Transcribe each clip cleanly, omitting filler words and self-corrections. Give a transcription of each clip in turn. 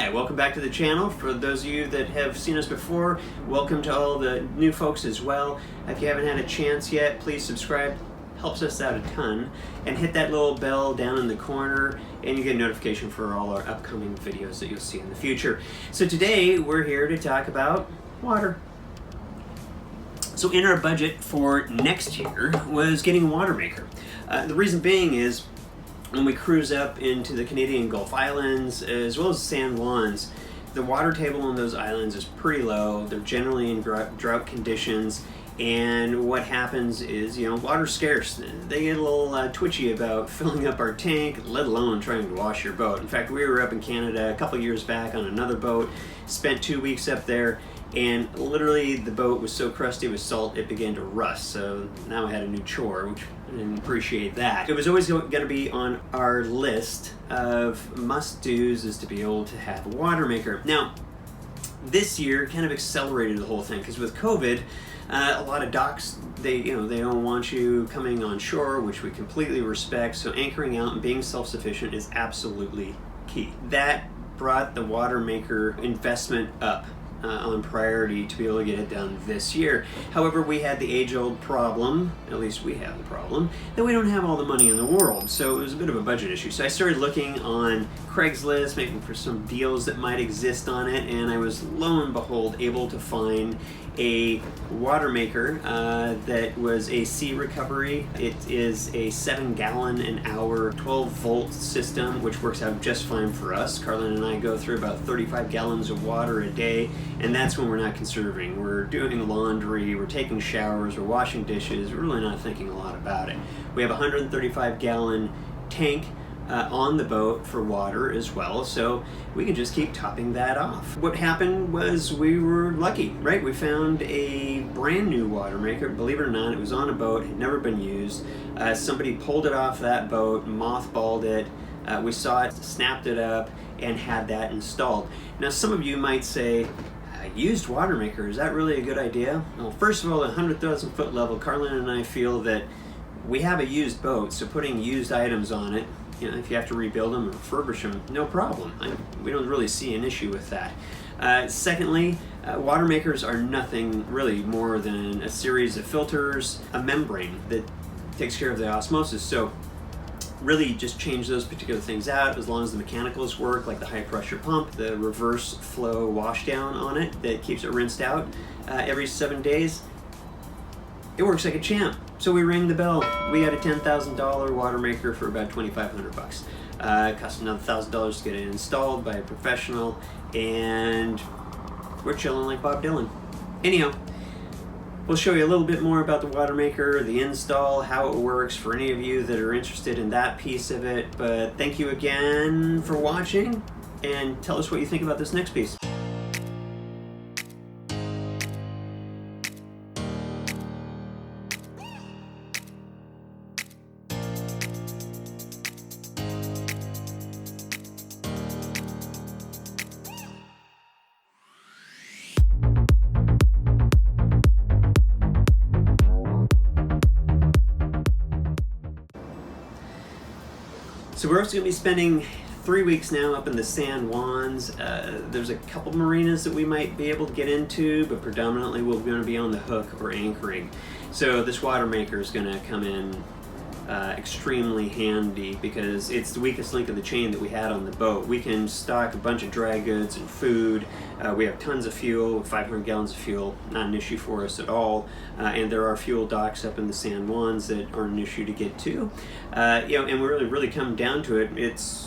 Hi, welcome back to the channel. For those of you that have seen us before, welcome to all the new folks as well. If you haven't had a chance yet, please subscribe. Helps us out a ton. And hit that little bell down in the corner and you get a notification for all our upcoming videos that you'll see in the future. So today we're here to talk about water. So in our budget for next year was getting a water maker. The reason being is when we cruise up into the Canadian Gulf Islands, as well as San Juan's, the water table on those islands is pretty low. They're generally in drought conditions, and what happens is, water's scarce. They get a little twitchy about filling up our tank, let alone trying to wash your boat. In fact, we were up in Canada a couple years back on another boat, spent 2 weeks up there, and literally the boat was so crusty with salt it began to rust. So now I had a new chore, which I didn't appreciate that. It was always going to be on our list of must-dos is to be able to have a water maker. Now, this year kind of accelerated the whole thing because with COVID, a lot of docks, they don't want you coming on shore, which we completely respect. So anchoring out and being self-sufficient is absolutely key. That brought the water maker investment up on priority to be able to get it done this year. However, we had the age-old problem, at least we have the problem, that we don't have all the money in the world. So it was a bit of a budget issue. So I started looking on Craigslist, making for some deals that might exist on it, and I was, lo and behold, able to find a water maker that was a Sea Recovery. It is a 7-gallon an hour, 12-volt system, which works out just fine for us. Carlin and I go through about 35 gallons of water a day, and that's when we're not conserving. We're doing laundry, we're taking showers, we're washing dishes, we're really not thinking a lot about it. We have a 135-gallon tank on the boat for water as well, so we can just keep topping that off. What happened was we were lucky, right? We found a brand new water maker. Believe it or not, it was on a boat, had never been used. Somebody pulled it off that boat, mothballed it. We saw it, snapped it up, and had that installed. Now, some of you might say, used water maker, is that really a good idea? Well, first of all, at 100,000 foot level, Carlin and I feel that we have a used boat, so putting used items on it, if you have to rebuild them or refurbish them, no problem. We don't really see an issue with that. Secondly, water makers are nothing really more than a series of filters, a membrane that takes care of the osmosis. So really just change those particular things out as long as the mechanicals work, like the high pressure pump, the reverse flow washdown on it that keeps it rinsed out every 7 days. It works like a champ. So we rang the bell. We had a $10,000 water maker for about $2,500. It cost another $1,000 to get it installed by a professional, and we're chilling like Bob Dylan. Anyhow, we'll show you a little bit more about the water maker, the install, how it works for any of you that are interested in that piece of it. But thank you again for watching, and tell us what you think about this next piece. So we're also going to be spending 3 weeks now up in the San Juan's. There's a couple marinas that we might be able to get into, but predominantly we're going to be on the hook or anchoring. So this water maker is going to come in extremely handy because it's the weakest link of the chain that we had on the boat. We can stock a bunch of dry goods and food. We have tons of fuel, 500 gallons of fuel, not an issue for us at all. And there are fuel docks up in the San Juans that aren't an issue to get to. And we're really come down to it.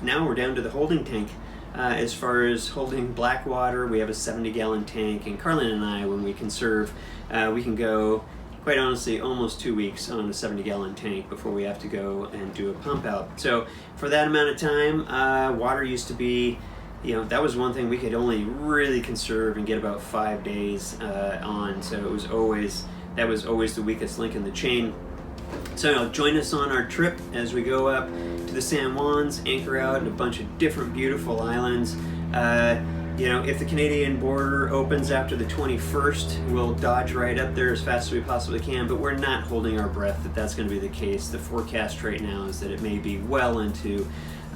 Now we're down to the holding tank. As far as holding black water, we have a 70-gallon tank, and Carlin and I, when we conserve, we can go, quite honestly, almost 2 weeks on a 70-gallon tank before we have to go and do a pump out. So for that amount of time, water used to be, that was one thing we could only really conserve and get about 5 days on. So that was always the weakest link in the chain. So join us on our trip as we go up to the San Juans, anchor out in a bunch of different beautiful islands. If the Canadian border opens after the 21st, we'll dodge right up there as fast as we possibly can, but we're not holding our breath that that's going to be the case. The forecast right now is that it may be well into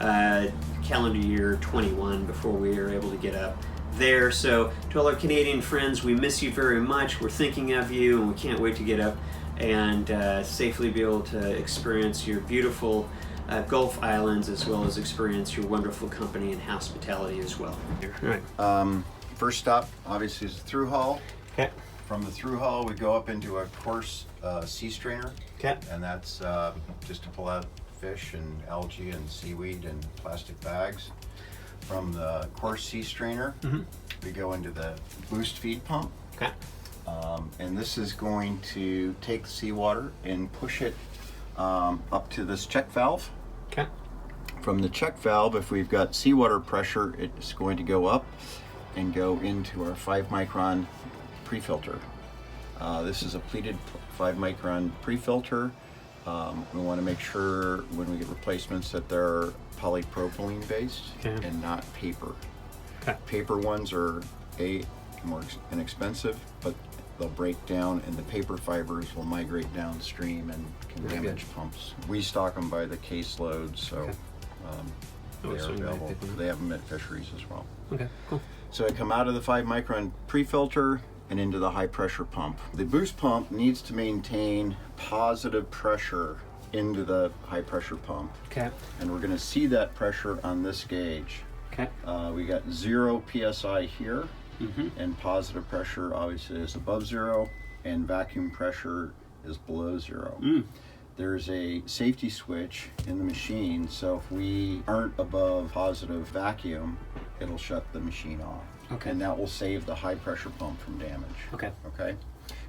calendar year 21 before we are able to get up there. So to all our Canadian friends, we miss you very much. We're thinking of you, and we can't wait to get up and safely be able to experience your beautiful Gulf Islands, as well as experience your wonderful company and hospitality as well. All right. First stop, obviously, is the through hull. Okay. From the through hull, we go up into a coarse sea strainer. Okay. And that's just to pull out fish and algae and seaweed and plastic bags. From the coarse sea strainer, we go into the boost feed pump. Okay. And this is going to take the seawater and push it up to this check valve. Okay. From the check valve, if we've got seawater pressure, it's going to go up and go into our 5 micron pre-filter. This is a pleated 5 micron pre-filter. We want to make sure when we get replacements that they're polypropylene based and not paper. Okay. Paper ones are more inexpensive, but they'll break down, and the paper fibers will migrate downstream and can damage pumps. We stock them by the caseload, so they are available. They have them at fisheries as well. Okay, cool. So I come out of the 5 micron pre-filter and into the high pressure pump. The boost pump needs to maintain positive pressure into the high pressure pump. Okay. And we're going to see that pressure on this gauge. Okay. We got 0 psi here, and positive pressure obviously is above 0, and vacuum pressure is below 0. There's a safety switch in the machine, so if we aren't above positive vacuum, it'll shut the machine off. Okay. And that will save the high pressure pump from damage. Okay. Okay.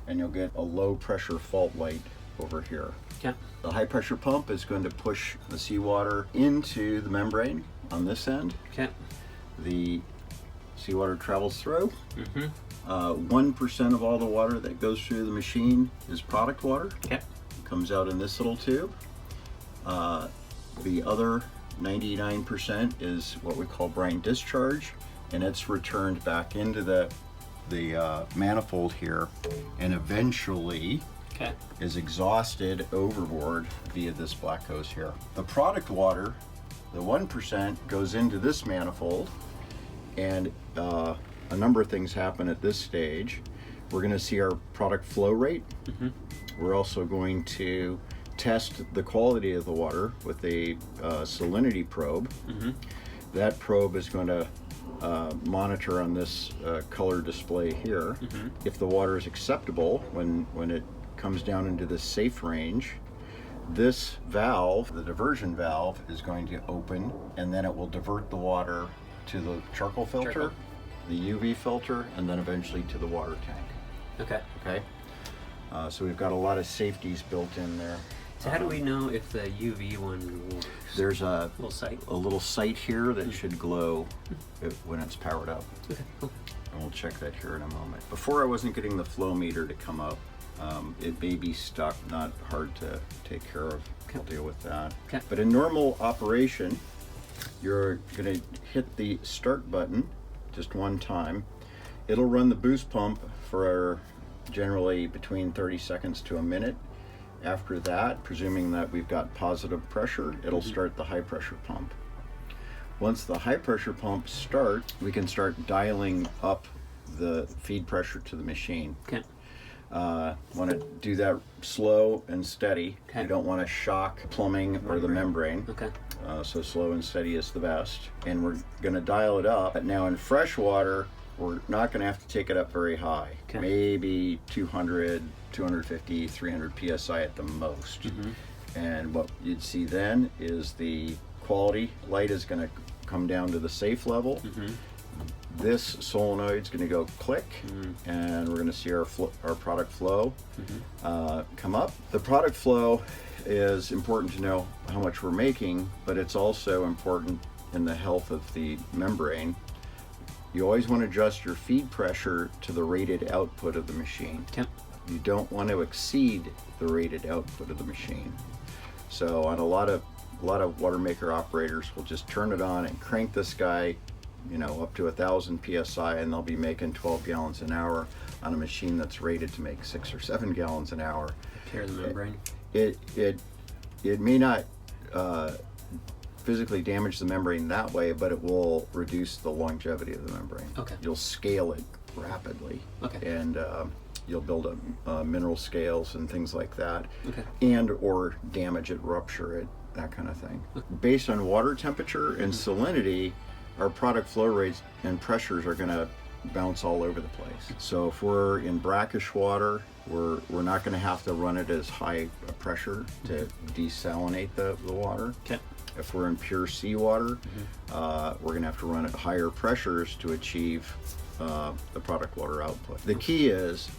And you'll get a low pressure fault light over here. Yeah. The high pressure pump is going to push the seawater into the membrane on this end. Okay. The seawater travels through. 1% of all the water that goes through the machine is product water. Okay. Comes out in this little tube. The other 99% is what we call brine discharge, and it's returned back into the manifold here, and eventually is exhausted overboard via this black hose here. The product water, the 1%, goes into this manifold, and a number of things happen at this stage. We're going to see our product flow rate. We're also going to test the quality of the water with a salinity probe. That probe is going to monitor on this color display here. If the water is acceptable when it comes down into the safe range, this valve, the diversion valve, is going to open, and then it will divert the water to the charcoal filter, the UV filter, and then eventually to the water tank. Okay. So we've got a lot of safeties built in there. So how do we know if the UV one works? There's a little sight here that should glow when it's powered up. Okay, cool. And we'll check that here in a moment. Before I wasn't getting the flow meter to come up. It may be stuck, not hard to take care of. I'll deal with that. But in normal operation, you're going to hit the start button just one time. It'll run the boost pump for generally between 30 seconds to a minute. After that, presuming that we've got positive pressure, it'll start the high pressure pump. Once the high pressure pump starts, we can start dialing up the feed pressure to the machine. Want to do that slow and steady. You don't want to shock plumbing or the membrane. So slow and steady is the best. And we're going to dial it up. Now in freshwater, we're not going to have to take it up very high. Maybe 200, 250, 300 psi at the most. And what you'd see then is the quality light is going to come down to the safe level. This solenoid's going to go click, and we're going to see our product flow come up. The product flow is important to know how much we're making, but it's also important in the health of the membrane. You always want to adjust your feed pressure to the rated output of the machine. You don't want to exceed the rated output of the machine. So on a lot of water maker operators will just turn it on and crank this guy, up to 1,000 psi, and they'll be making 12 gallons an hour on a machine that's rated to make 6 or 7 gallons an hour. Tear the membrane. It may not physically damage the membrane that way, but it will reduce the longevity of the membrane. Okay. You'll scale it rapidly. Okay. And you'll build up mineral scales and things like that. Okay. And or damage it, rupture it, that kind of thing. Based on water temperature and salinity, our product flow rates and pressures are going to bounce all over the place. So if we're in brackish water, we're not going to have to run it as high a pressure to desalinate the water. Okay. If we're in pure seawater, we're going to have to run at higher pressures to achieve the product water output. The key is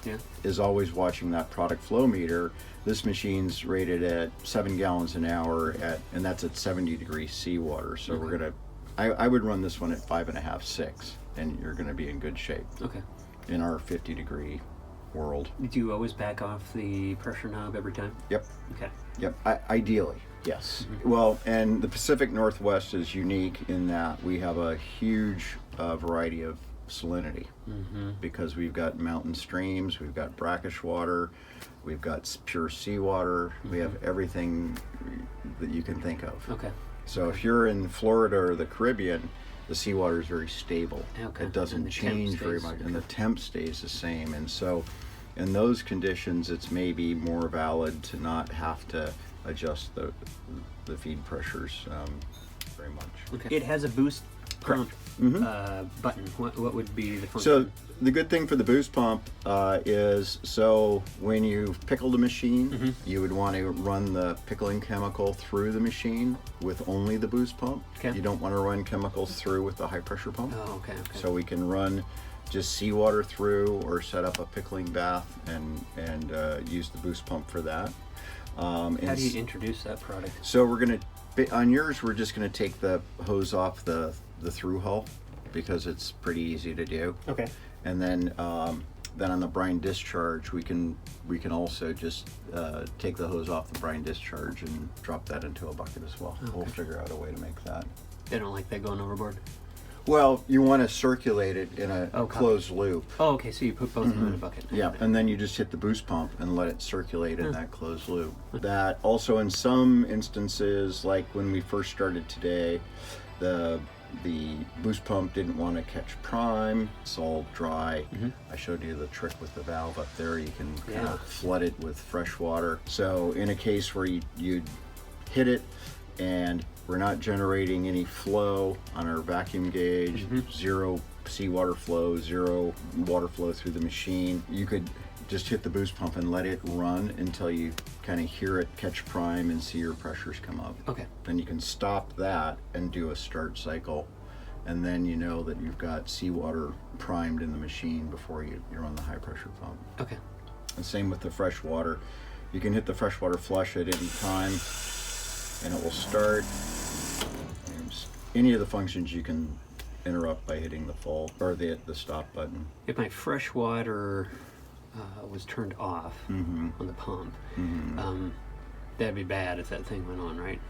always watching that product flow meter. This machine's rated at 7 gallons an hour and that's at 70 degrees seawater. So we're gonna, I would run this one at 5.5, 6, and you're gonna be in good shape. Okay. In our 50-degree world. Do you always back off the pressure knob every time? Yep. Okay. Yep. Ideally, yes. Well, and the Pacific Northwest is unique in that we have a huge variety of salinity because we've got mountain streams, we've got brackish water, we've got pure seawater, we have everything that you can think of. Okay. So if you're in Florida or the Caribbean, the seawater is very stable. Okay. It doesn't change very much, and the temp stays the same. And so in those conditions, it's maybe more valid to not have to adjust the feed pressures very much. Okay. It has a boost pump button. What would be the function? So the good thing for the boost pump is, so when you've pickled a machine, you would want to run the pickling chemical through the machine with only the boost pump. Okay. You don't want to run chemicals through with the high pressure pump. Oh, okay. So we can run just seawater through or set up a pickling bath and use the boost pump for that. How do you introduce that product? So we're going to, on yours, we're just going to take the hose off the through hull because it's pretty easy to do. Okay. And then on the brine discharge, we can also just take the hose off the brine discharge and drop that into a bucket as well. Okay. We'll figure out a way to make that. They don't like that going overboard? Well, you want to circulate it in a closed loop. Oh, okay, so you put both of them in a bucket. Yeah, and then you just hit the boost pump and let it circulate in that closed loop. That also, in some instances, like when we first started today, the boost pump didn't want to catch prime. It's all dry. I showed you the trick with the valve up there. You can kind of flood it with fresh water. So in a case where you'd hit it and we're not generating any flow on our vacuum gauge, zero seawater flow, zero water flow through the machine, you could just hit the boost pump and let it run until you kind of hear it catch prime and see your pressures come up. Okay. Then you can stop that and do a start cycle, and then you know that you've got seawater primed in the machine before you're on the high pressure pump. Okay. And same with the fresh water. You can hit the freshwater flush at any time and it will start. Any of the functions you can interrupt by hitting the full or the stop button. If my fresh water was turned off on the pump, that'd be bad if that thing went on, right?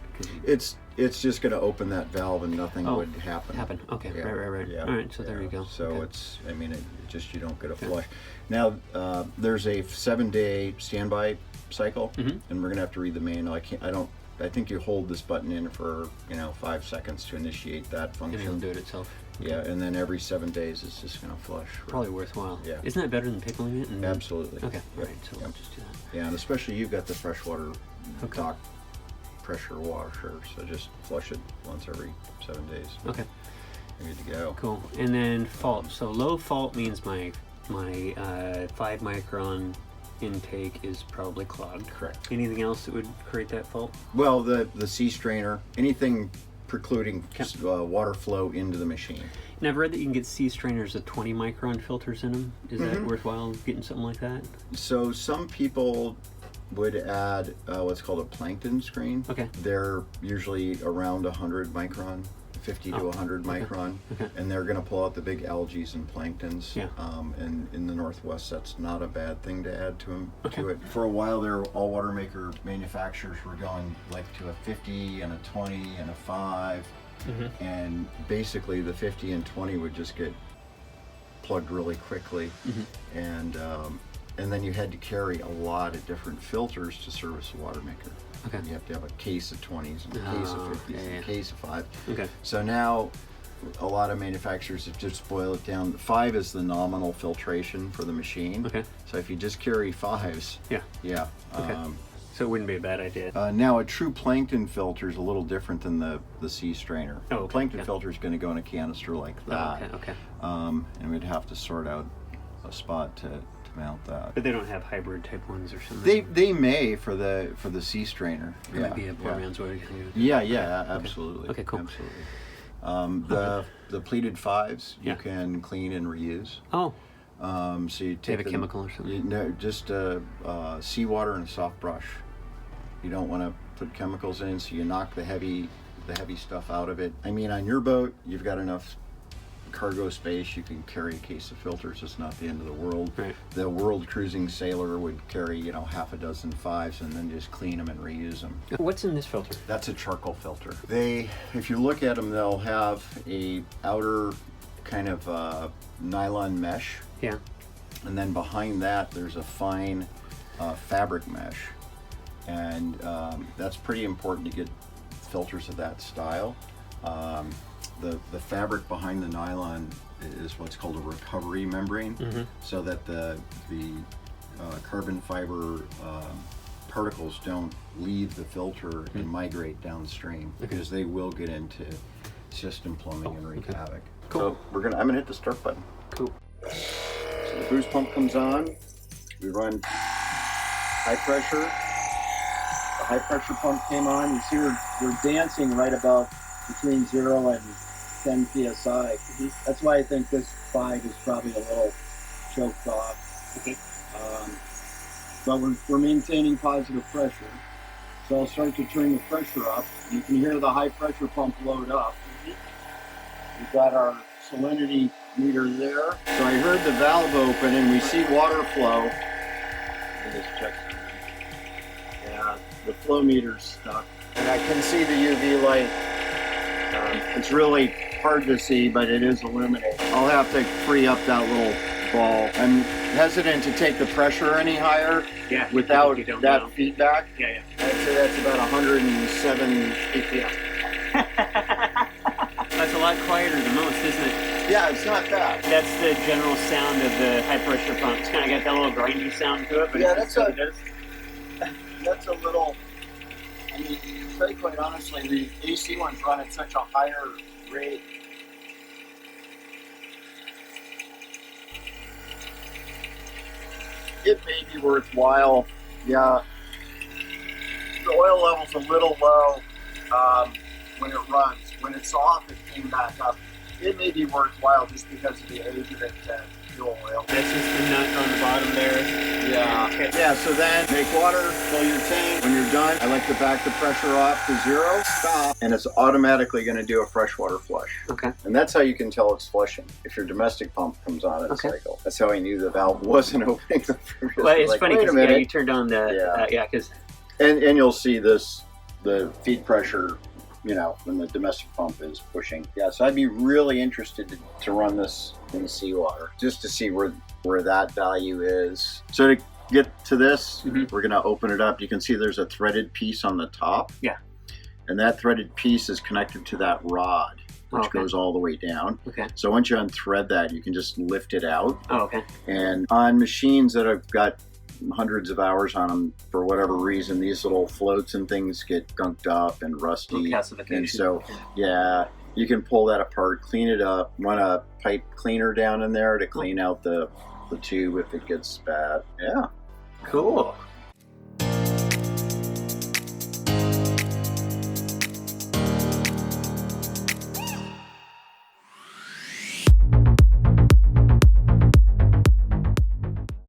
It's just going to open that valve and nothing would happen. Okay, Yeah. right. Yeah. All right, so there you go. So okay. it's, I mean, you don't get a flush. Now, there's a 7-day standby cycle, and we're going to have to read the manual. I think you hold this button in for 5 seconds to initiate that function. And it'll do it itself. Okay. Yeah, and then every 7 days it's just going to flush. Probably worthwhile. Yeah. Isn't that better than pickling it? Absolutely. Okay, Yep. right, so we'll just do that. Yeah, and especially you've got the freshwater dock pressure washer, so just flush it once every 7 days. Okay. You're good to go. Cool. And then fault. So low fault means my 5 micron intake is probably clogged. Correct. Anything else that would create that fault? Well, the sea strainer, anything precluding water flow into the machine. And I've read that you can get sea strainers with 20 micron filters in them. Is that worthwhile getting something like that? So some people would add what's called a plankton screen. Okay. They're usually around 100 micron. 50 to 100 micron, and they're going to pull out the big algae and planktons. Yeah. And in the Northwest, that's not a bad thing to add to it. For a while there, all water maker manufacturers were going like to a 50 and a 20 and a 5, and basically the 50 and 20 would just get plugged really quickly, and And then you had to carry a lot of different filters to service a water maker. Okay. You have to have a case of 20s and a case of 50s and a case of 5. Okay. So now a lot of manufacturers have just boiled it down. 5 is the nominal filtration for the machine. Okay. So if you just carry 5s, Yeah. Okay. So it wouldn't be a bad idea. Now a true plankton filter is a little different than the sea strainer. Oh, okay. Plankton filter is going to go in a canister like that. Oh, okay. And we'd have to sort out a spot to mount that. But they don't have hybrid type ones or something. They may for the sea strainer. It might be a poor man's way. Yeah, absolutely. Okay, cool. Absolutely. The pleated 5s you can clean and reuse. Oh. So you They have a chemical or something? No, just seawater and a soft brush. You don't want to put chemicals in, so you knock the heavy stuff out of it. I mean, on your boat, you've got enough cargo space. You can carry a case of filters. It's not the end of the world. Right. The world cruising sailor would carry, half a dozen 5s and then just clean them and reuse them. What's in this filter? That's a charcoal filter. If you look at them, they'll have a outer kind of nylon mesh. Yeah. And then behind that, there's a fine fabric mesh. And that's pretty important to get filters of that style. The fabric behind the nylon is what's called a recovery membrane, so that the carbon fiber particles don't leave the filter and migrate downstream, because they will get into system plumbing and wreak havoc. Cool. So I'm gonna hit the start button. Cool. So the boost pump comes on. We run high pressure. The high pressure pump came on. You see we're dancing right about between 0 and 10 psi. That's why I think this 5 is probably a little choked off. Okay. But we're maintaining positive pressure. So I'll start to turn the pressure up. You can hear the high pressure pump load up. We've got our salinity meter there. So I heard the valve open and we see water flow. Let me just check. Yeah, the flow meter's stuck. And I can see the UV light. It's really hard to see, but it is illuminating. I'll have to free up that little ball. I'm hesitant to take the pressure any higher without that feedback. Yeah. I'd say that's about 107 ppm. That's a lot quieter than most, isn't it? Yeah, it's not bad. That's the general sound of the high pressure pump. It's kind of got that little grindy sound to it. But that's a little. I mean, to tell you quite honestly, the AC ones run at such a higher rate. It may be worthwhile. Yeah, the oil level's a little low when it runs. When it's off, it came back up. It may be worthwhile just because of the age of it fuel oil. That's just the nut on the bottom there. Yeah, so then make water, fill your tank. When you're done, I like to back the pressure off to 0, stop, and it's automatically going to do a freshwater flush. Okay. And that's how you can tell it's flushing. If your domestic pump comes on its cycle. That's how I knew the valve wasn't opening the previous. Well, it's funny because you you turned on the, because... And you'll see the feed pressure, when the domestic pump is pushing. Yeah, so I'd be really interested to run this in seawater, just to see where that value is. So to get to this, we're gonna open it up. You can see there's a threaded piece on the top. Yeah. And that threaded piece is connected to that rod, which goes all the way down. Okay. So once you unthread that, you can just lift it out. Oh, okay. And on machines that have got hundreds of hours on them, for whatever reason, these little floats and things get gunked up and rusty. And so, you can pull that apart, clean it up, run a pipe cleaner down in there to clean out the tube if it gets bad. Yeah. Cool.